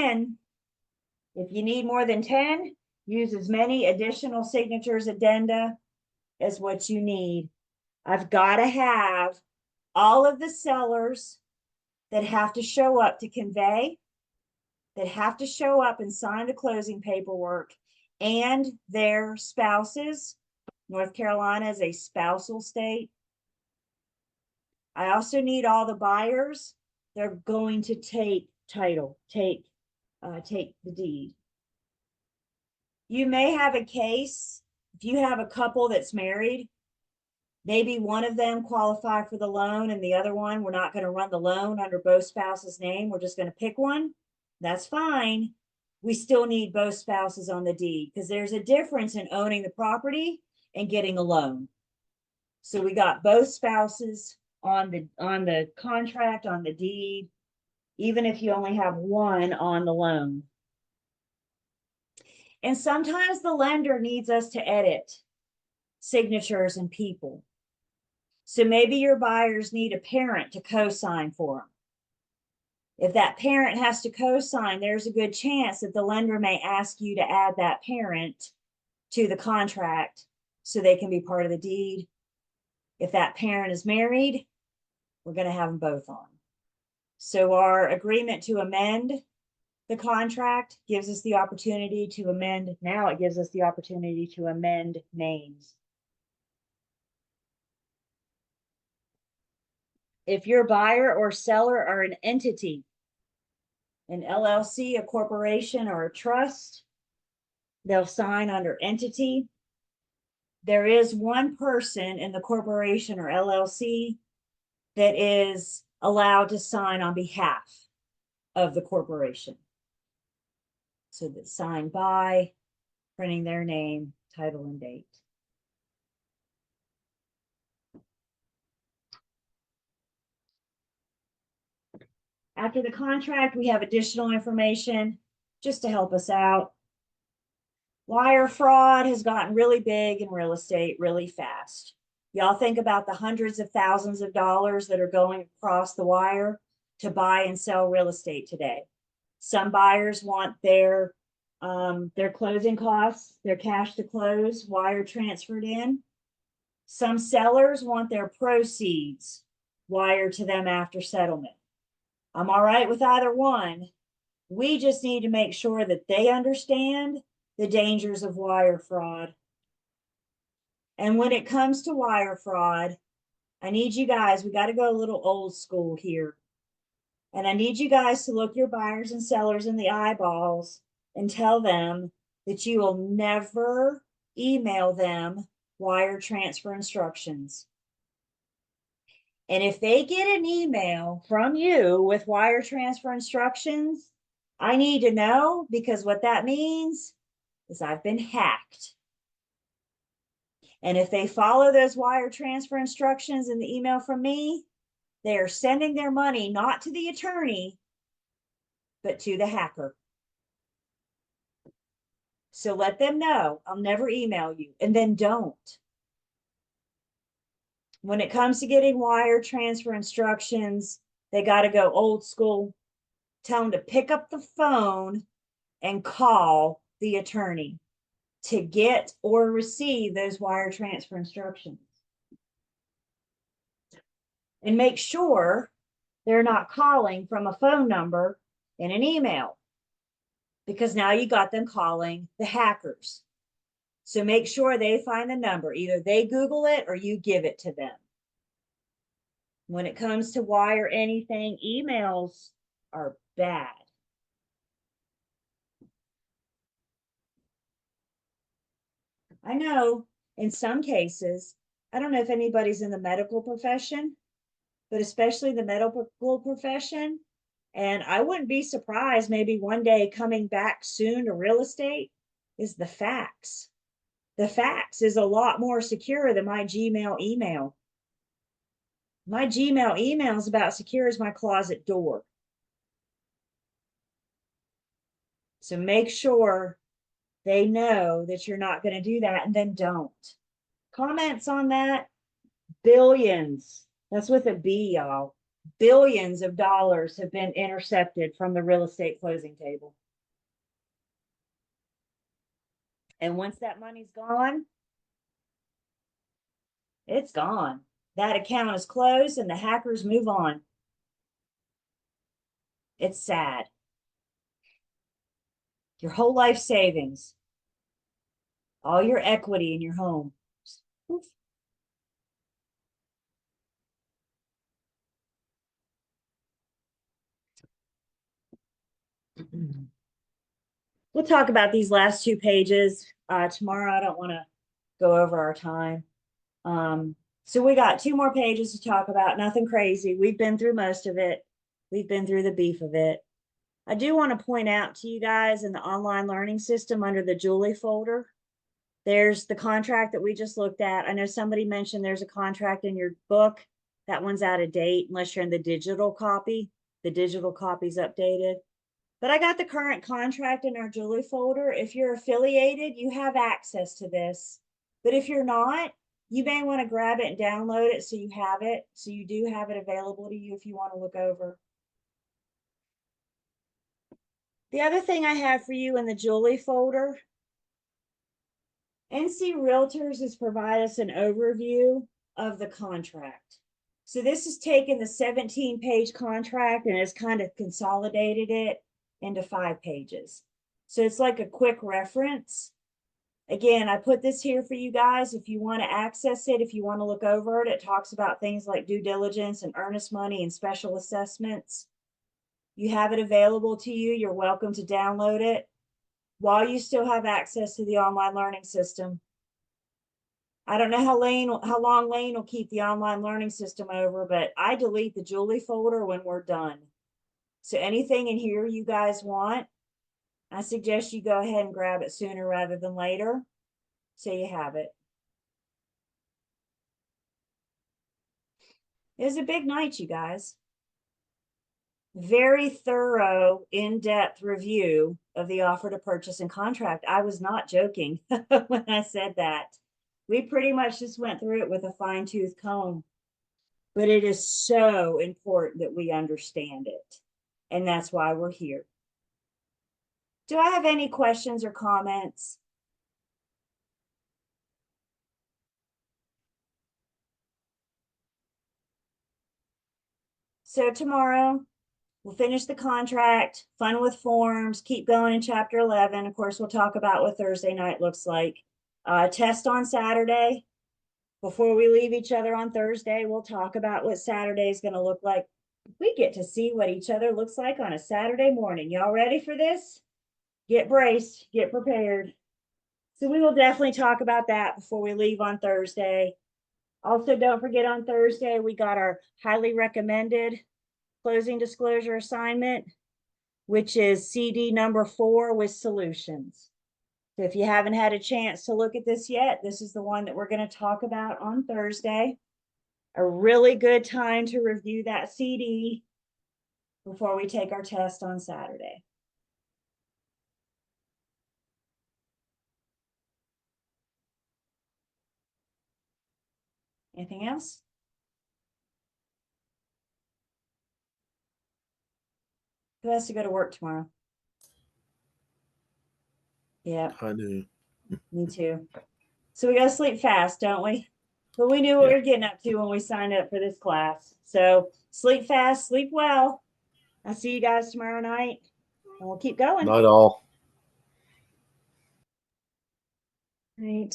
10. If you need more than 10, use as many additional signatures addenda as what you need. I've got to have all of the sellers that have to show up to convey, that have to show up and sign the closing paperwork, and their spouses. North Carolina is a spousal state. I also need all the buyers. They're going to take title, take the deed. You may have a case, if you have a couple that's married, maybe one of them qualify for the loan and the other one, we're not going to run the loan under both spouses' name. We're just going to pick one. That's fine. We still need both spouses on the deed because there's a difference in owning the property and getting a loan. So we got both spouses on the contract, on the deed, even if you only have one on the loan. And sometimes the lender needs us to edit signatures and people. So maybe your buyers need a parent to co-sign for them. If that parent has to co-sign, there's a good chance that the lender may ask you to add that parent to the contract so they can be part of the deed. If that parent is married, we're going to have them both on. So our agreement to amend the contract gives us the opportunity to amend. Now it gives us the opportunity to amend names. If your buyer or seller are an entity, an LLC, a corporation, or a trust, they'll sign under entity. There is one person in the corporation or LLC that is allowed to sign on behalf of the corporation. So that signed by, printing their name, title, and date. After the contract, we have additional information just to help us out. Wire fraud has gotten really big in real estate really fast. Y'all think about the hundreds of thousands of dollars that are going across the wire to buy and sell real estate today. Some buyers want their closing costs, their cash to close, wire transferred in. Some sellers want their proceeds wired to them after settlement. I'm all right with either one. We just need to make sure that they understand the dangers of wire fraud. And when it comes to wire fraud, I need you guys, we got to go a little old school here. And I need you guys to look your buyers and sellers in the eyeballs and tell them that you will never email them wire transfer instructions. And if they get an email from you with wire transfer instructions, I need to know, because what that means is I've been hacked. And if they follow those wire transfer instructions in the email from me, they are sending their money not to the attorney, but to the hacker. So let them know I'll never email you, and then don't. When it comes to getting wire transfer instructions, they got to go old school. Tell them to pick up the phone and call the attorney to get or receive those wire transfer instructions. And make sure they're not calling from a phone number in an email, because now you got them calling the hackers. So make sure they find the number. Either they Google it or you give it to them. When it comes to wire anything, emails are bad. I know in some cases, I don't know if anybody's in the medical profession, but especially the medical profession. And I wouldn't be surprised maybe one day coming back soon to real estate is the fax. The fax is a lot more secure than my Gmail email. My Gmail email is about secure as my closet door. So make sure they know that you're not going to do that, and then don't. Comments on that? Billions. That's with a B, y'all. billions of dollars have been intercepted from the real estate closing table. And once that money's gone, it's gone. That account is closed and the hackers move on. It's sad. Your whole life savings, all your equity in your home. Oof. We'll talk about these last two pages tomorrow. I don't want to go over our time. So we got two more pages to talk about. Nothing crazy. We've been through most of it. We've been through the beef of it. I do want to point out to you guys in the online learning system under the Julie folder, there's the contract that we just looked at. I know somebody mentioned there's a contract in your book. That one's out of date unless you're in the digital copy. The digital copy's updated. But I got the current contract in our Julie folder. If you're affiliated, you have access to this. But if you're not, you may want to grab it and download it so you have it. So you do have it available to you if you want to look over. The other thing I have for you in the Julie folder, NC Realtors has provided us an overview of the contract. So this has taken the 17-page contract and has kind of consolidated it into 5 pages. So it's like a quick reference. Again, I put this here for you guys. If you want to access it, if you want to look over it, it talks about things like due diligence and earnest money and special assessments. You have it available to you. You're welcome to download it while you still have access to the online learning system. I don't know how long Lane will keep the online learning system over, but I delete the Julie folder when we're done. So anything in here you guys want, I suggest you go ahead and grab it sooner rather than later, so you have it. It was a big night, you guys. Very thorough, in-depth review of the offer to purchase and contract. I was not joking when I said that. We pretty much just went through it with a fine-tooth comb. But it is so important that we understand it. And that's why we're here. Do I have any questions or comments? So tomorrow, we'll finish the contract, fun with forms, keep going in chapter 11. Of course, we'll talk about what Thursday night looks like. Test on Saturday. Before we leave each other on Thursday, we'll talk about what Saturday is going to look like. We get to see what each other looks like on a Saturday morning. Y'all ready for this? Get braced, get prepared. So we will definitely talk about that before we leave on Thursday. Also, don't forget on Thursday, we got our highly recommended closing disclosure assignment, which is CD number 4 with solutions. So if you haven't had a chance to look at this yet, this is the one that we're going to talk about on Thursday. A really good time to review that CD before we take our test on Saturday. Anything else? Who has to go to work tomorrow? Yeah, I do. me too. So we got to sleep fast, don't we? But we knew what we were getting up to when we signed up for this class. So sleep fast, sleep well. I'll see you guys tomorrow night and we'll keep going. Not all. Right.